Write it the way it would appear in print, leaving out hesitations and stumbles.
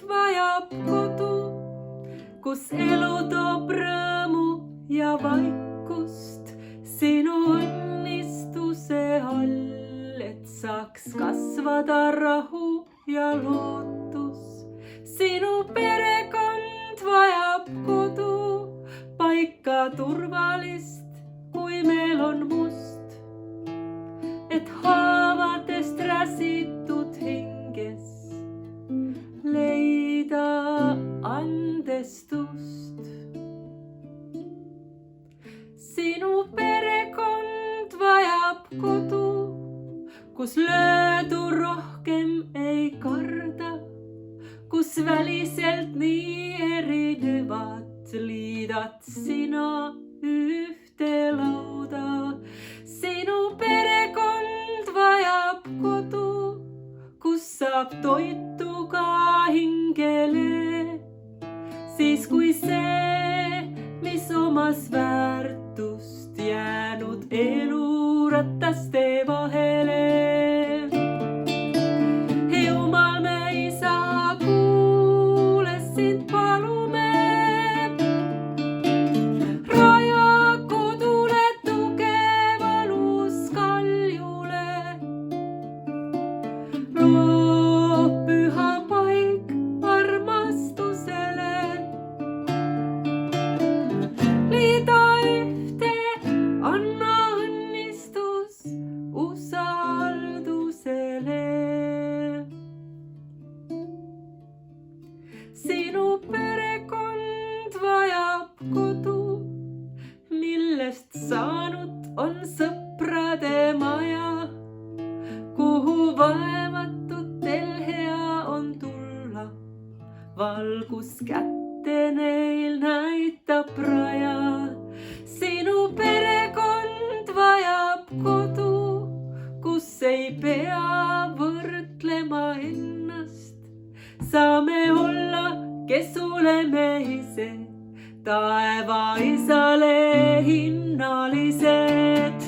vajab kodu, kus elu toob rõõmu ja vaikust sinu õnnistuse all, et saaks kasvada rahu ja lootus. Sinu perekond vajab kodu, paika turvalist, kui meil on must, et haavadest räsitud hinges leida andestust. Sinu perekond vajab kodu, kus löödu rohkem ei karda, kus väliselt nii erinevad liidad sina ühte lauda. Sinu perekond vajab kodu, kus saab toitu ka hingele, siis kui see, mis omas väärtust jäänud elurataste vahele. Jumal, me isa, kuule sind palume, raja kodule tugevalus kaljule. Loo püha paik armastusele, liida ühte, anna õnnistus usaldusele. Sinu perekond vajab kodu, millest saanud on sõprade maja, kuhu vaevatutel hea on tulla, valgus kätte neil näitab raja. Sinu perekond vajab kodu, kus ei pea võrdlema ennast, saame olla, kes oleme ise, taeva isale hinnalised.